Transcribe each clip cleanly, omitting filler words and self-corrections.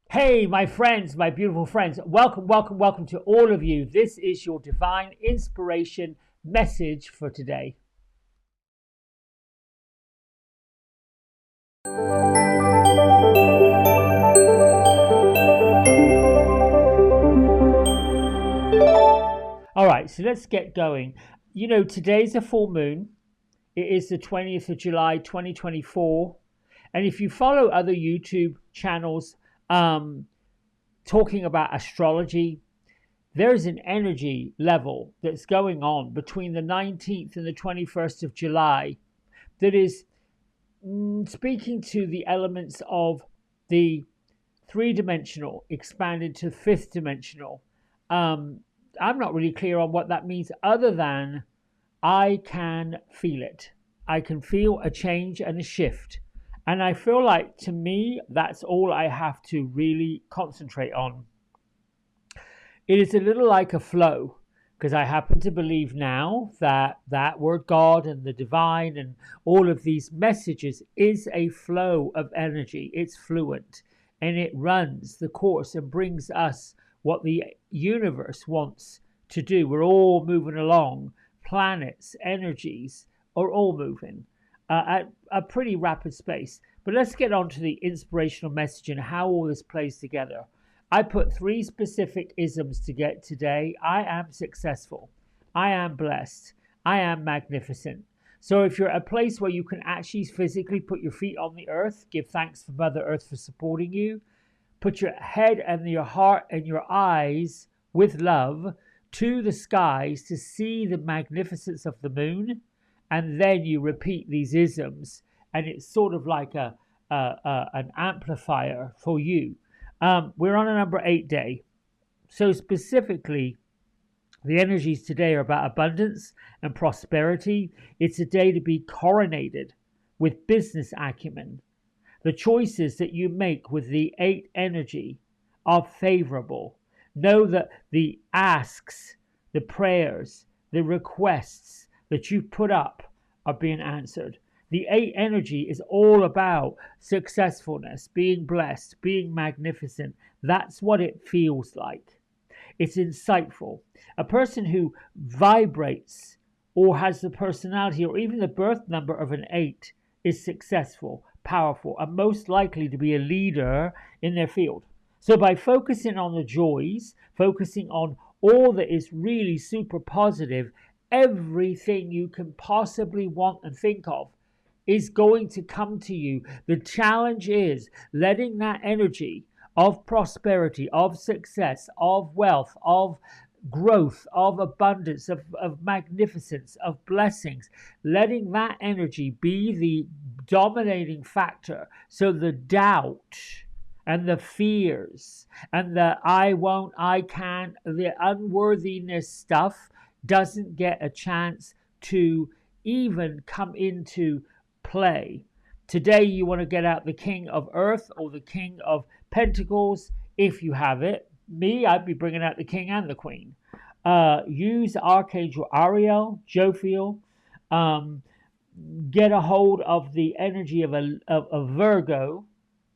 Hey, my friends, my beautiful friends, welcome to all of you. This is your divine inspiration message for today. All right, so let's get going. Today's a full moon. It is the 20th of July, 2024. And if you follow other YouTube channels um, talking about astrology, there is an energy level that's going on between the 19th and the 21st of July that is speaking to the elements of the three-dimensional expanded to fifth dimensional. Um, I'm not really clear on what that means other than I can feel it. I can feel a change and a shift. And I feel like to me, that's all I have to really concentrate on. It is a little like a flow because I happen to believe now that that word God and the divine and all of these messages is a flow of energy. It's fluent and it runs the course and brings us what the universe wants to do. We're all moving along. Planets, energies are all moving at a pretty rapid pace. But let's get on to the inspirational message and how all this plays together. I put three specific isms to get today. I am successful. I am blessed. I am magnificent. So if you're at a place where you can actually physically put your feet on the earth, give thanks for Mother Earth for supporting you. Put your head and your heart and your eyes with love to the skies to see the magnificence of the moon. And then you repeat these isms. And it's sort of like an amplifier for you. We're on a number 8 day. So, specifically, the energies today are about abundance and prosperity. It's a day to be coronated with business acumen. The choices that you make with the 8 energy are favorable. Know that the asks, the prayers, the requests that you put up are being answered. The 8 energy is all about successfulness, being blessed, being magnificent. That's what it feels like. It's insightful. A person who vibrates or has the personality or even the birth number of an 8 is successful, powerful, and most likely to be a leader in their field. So by focusing on the joys, focusing on all that is really super positive, everything you can possibly want and think of is going to come to you. The challenge is letting that energy of prosperity, of success, of wealth, of growth, of abundance, of magnificence, of blessings, letting that energy be the dominating factor. So the doubt and the fears and the I won't, I can't, the unworthiness stuff doesn't get a chance to even come into play. Today, you want to get out the King of Earth or the King of Pentacles if you have it. Me, I'd be bringing out the King and the Queen. Use Archangel Ariel, Jophiel. Um, get a hold of the energy of a Virgo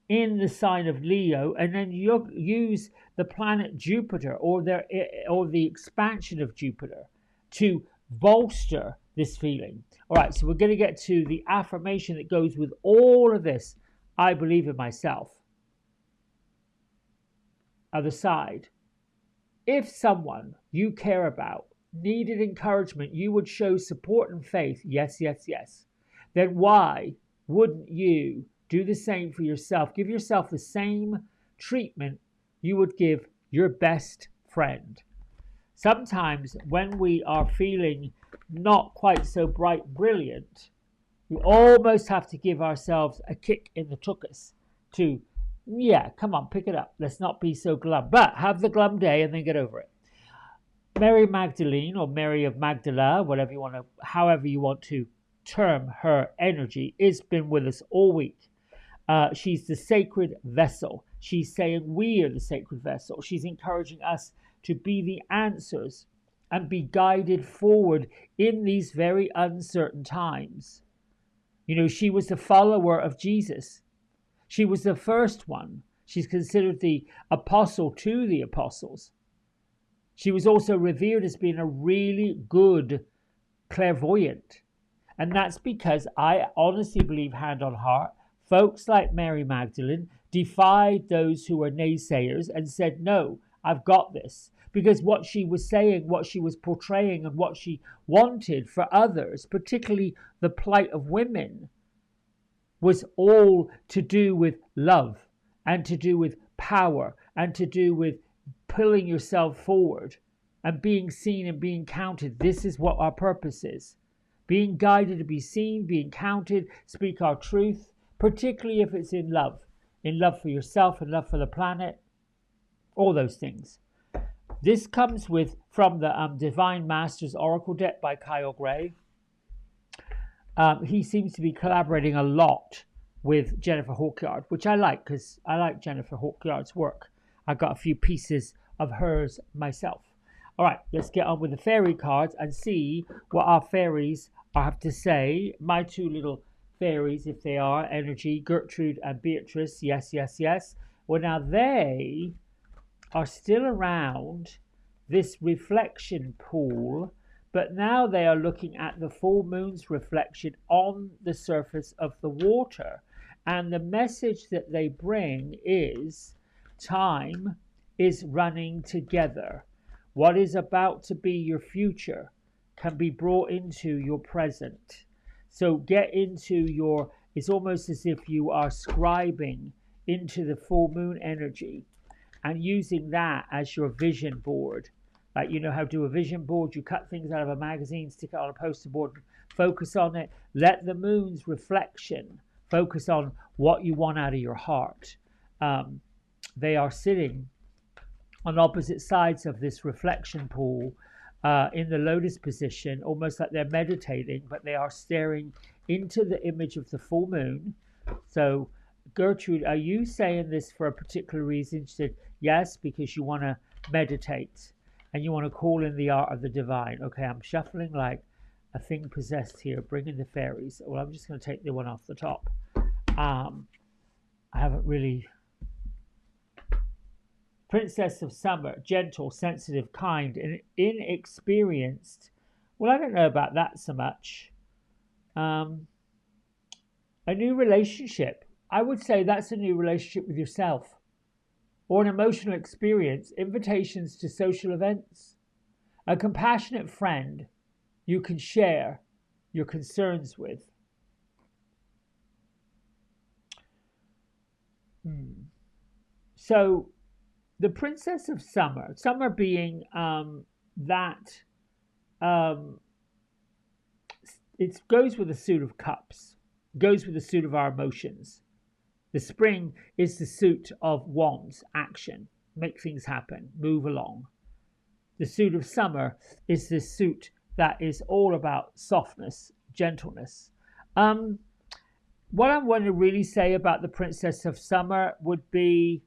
in the sign of Leo, and then you use the planet Jupiter or the expansion of Jupiter to bolster this feeling. All right, so we're going to get to the affirmation that goes with all of this. I believe in myself. Other side. If someone you care about needed encouragement, you would show support and faith. Yes, yes, yes. Then why wouldn't you do the same for yourself? Give yourself the same treatment you would give your best friend. Sometimes when we are feeling not quite so bright, brilliant, we almost have to give ourselves a kick in the tuchus to, yeah, come on, pick it up. Let's not be so glum. But have the glum day and then get over it. Mary Magdalene or Mary of Magdala, whatever you want to, however you want to term her energy, has been with us all week. She's the sacred vessel. She's saying we are the sacred vessel. She's encouraging us to be the answers and be guided forward in these very uncertain times. You know, she was the follower of Jesus. She was the first one. She's considered the apostle to the apostles. She was also revered as being a really good clairvoyant. And that's because I honestly believe, hand on heart, folks like Mary Magdalene defied those who were naysayers and said, no, I've got this. Because what she was saying, what she was portraying, and what she wanted for others, particularly the plight of women, was all to do with love and to do with power and to do with pulling yourself forward and being seen and being counted. This is what our purpose is. Being guided to be seen, being counted, speak our truth, particularly if it's in love for yourself and love for the planet, all those things. This comes from the Divine Masters Oracle deck by Kyle Gray. He seems to be collaborating a lot with Jennifer Hawkyard, which I like because I like Jennifer Hawkyard's work. I got a few pieces of hers myself. All right, let's get on with the fairy cards and see what our fairies have to say. My two little fairies, if they are, energy, Gertrude and Beatrice. Yes, yes, yes. Well, now they are still around this reflection pool, but now they are looking at the full moon's reflection on the surface of the water. And the message that they bring is time is running together. What is about to be your future can be brought into your present. So get into your, it's almost as if you are scribing into the full moon energy and using that as your vision board. Like, you know how to do a vision board? You cut things out of a magazine, stick it on a poster board, focus on it. Let the moon's reflection focus on what you want out of your heart. They are sitting on opposite sides of this reflection pool in the lotus position, almost like they're meditating, but they are staring into the image of the full moon. So, Gertrude, are you saying this for a particular reason? She said, yes, because you want to meditate and you want to call in the art of the divine. Okay, I'm shuffling like a thing possessed here, bringing the fairies. Well, I'm just going to take the one off the top. I haven't really... Princess of Summer, gentle, sensitive, kind, and inexperienced. Well, I don't know about that so much. A new relationship. I would say that's a new relationship with yourself. Or an emotional experience, invitations to social events. A compassionate friend you can share your concerns with. So, the Princess of Summer, summer being it goes with the suit of cups, goes with the suit of our emotions. The spring is the suit of wands, action, make things happen, move along. The suit of summer is the suit that is all about softness, gentleness. What I want to really say about the Princess of Summer would be,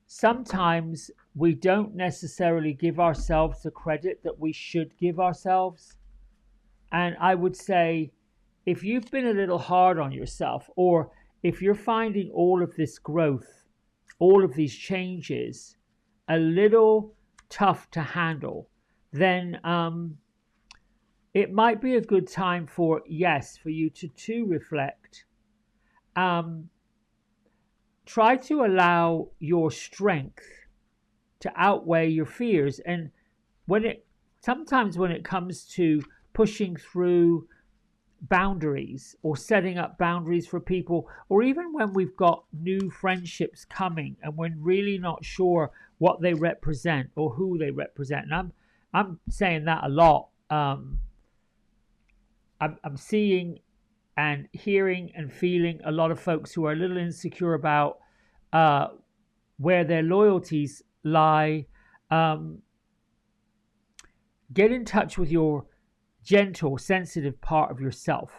sometimes we don't necessarily give ourselves the credit that we should give ourselves. And I would say, if you've been a little hard on yourself, or if you're finding all of this growth, all of these changes a little tough to handle, then it might be a good time for you to reflect. Try to allow your strength to outweigh your fears. And sometimes when it comes to pushing through boundaries or setting up boundaries for people, or even when we've got new friendships coming and we're really not sure what they represent or who they represent. And I'm saying that a lot. I'm seeing and hearing and feeling a lot of folks who are a little insecure about where their loyalties lie. Get in touch with your gentle, sensitive part of yourself.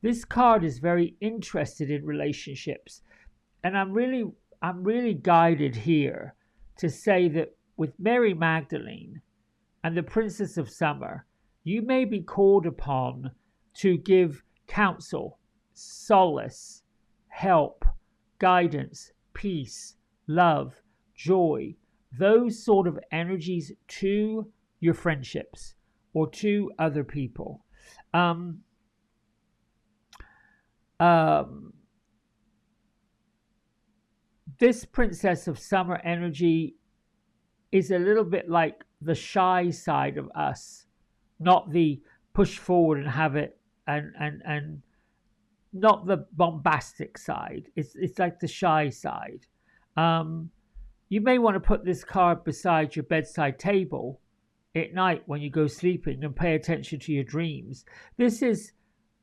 This card is very interested in relationships, and I'm really guided here to say that with Mary Magdalene and the Princess of Summer, you may be called upon to give counsel, solace, help, guidance, peace, love, joy, those sort of energies to your friendships or to other people. Um, um, this Princess of Summer energy is a little bit like the shy side of us, not the push forward and have it, and not the bombastic side. It's like the shy side. Um, you may want to put this card beside your bedside table at night when you go sleeping and pay attention to your dreams. This is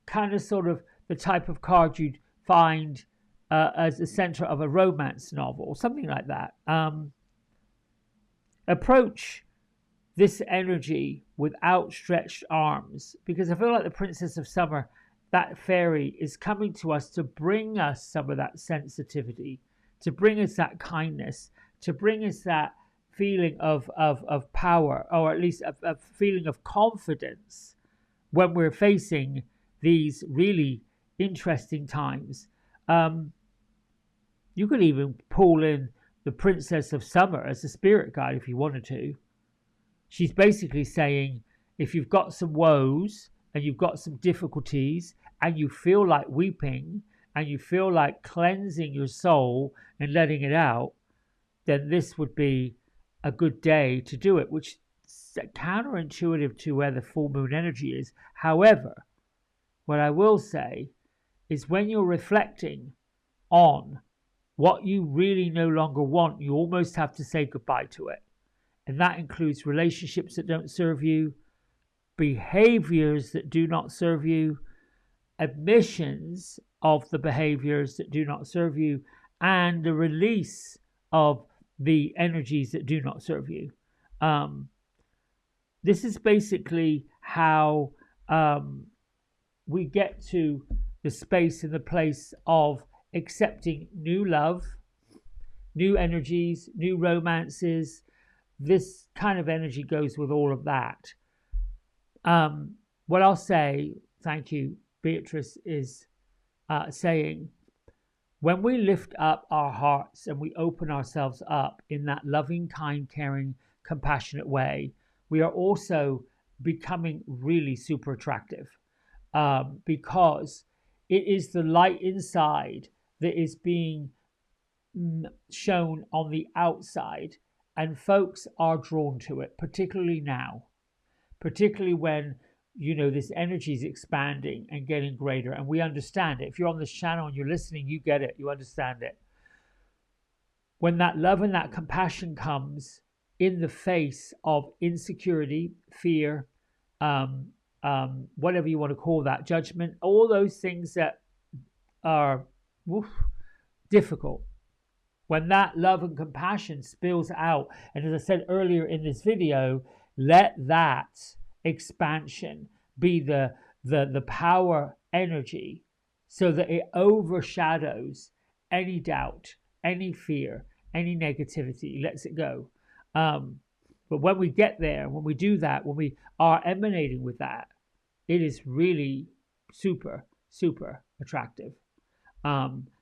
kind of sort of the type of card you'd find as the center of a romance novel, something like that. Approach this energy with outstretched arms, because I feel like the Princess of Summer, that fairy, is coming to us to bring us some of that sensitivity, to bring us that kindness, to bring us that feeling of power, or at least a feeling of confidence when we're facing these really interesting times. You could even pull in the Princess of Summer as a spirit guide if you wanted to. She's basically saying, if you've got some woes and you've got some difficulties and you feel like weeping and you feel like cleansing your soul and letting it out, then this would be a good day to do it, which is counterintuitive to where the full moon energy is. However, what I will say is when you're reflecting on what you really no longer want, you almost have to say goodbye to it. And that includes relationships that don't serve you, behaviors that do not serve you, admissions of the behaviors that do not serve you, and the release of the energies that do not serve you. This is basically how we get to the space and the place of accepting new love, new energies, new romances. This kind of energy goes with all of that. What I'll say, thank you, Beatrice, is saying, when we lift up our hearts and we open ourselves up in that loving, kind, caring, compassionate way, we are also becoming really super attractive, because it is the light inside that is being shown on the outside, and folks are drawn to it, particularly now, particularly when this energy is expanding and getting greater, and we understand it. If you're on this channel and you're listening, you get it, you understand it. When that love and that compassion comes in the face of insecurity, fear, whatever you want to call that, judgment, all those things that are difficult, when that love and compassion spills out, and as I said earlier in this video, let that expansion be the power energy, so that it overshadows any doubt, any fear, any negativity, lets it go. But when we get there, when we do that, when we are emanating with that, it is really super, super attractive.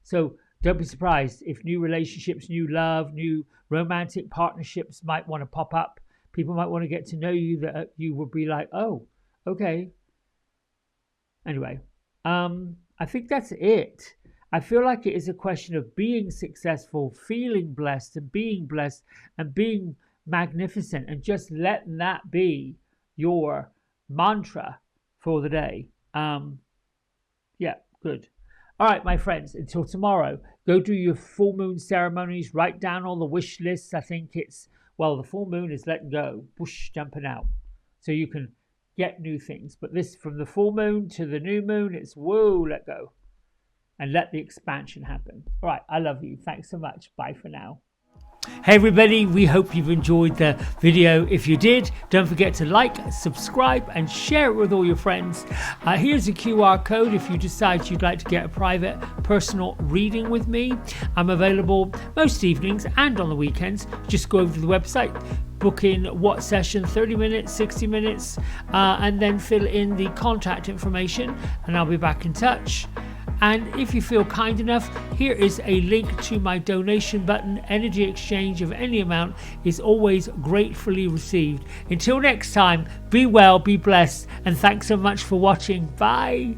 So don't be surprised if new relationships, new love, new romantic partnerships might want to pop up. People might want to get to know you, that you will be like, oh, okay. Anyway, I think that's it. I feel like it is a question of being successful, feeling blessed and being magnificent, and just letting that be your mantra for the day. Yeah, good. All right, my friends, until tomorrow, go do your full moon ceremonies, write down all the wish lists. I think the full moon is letting go, whoosh, jumping out, so you can get new things. But this, from the full moon to the new moon, it's whoa, let go. And let the expansion happen. All right, I love you. Thanks so much. Bye for now. Hey everybody, we hope you've enjoyed the video. If you did, don't forget to like, subscribe and share it with all your friends. Here's a QR code if you decide you'd like to get a private personal reading with me. I'm available most evenings and on the weekends. Just go over to the website, book in what session, 30 minutes, 60 minutes, and then fill in the contact information and I'll be back in touch. And if you feel kind enough, here is a link to my donation button. Energy exchange of any amount is always gratefully received. Until next time, be well, be blessed, and thanks so much for watching. Bye.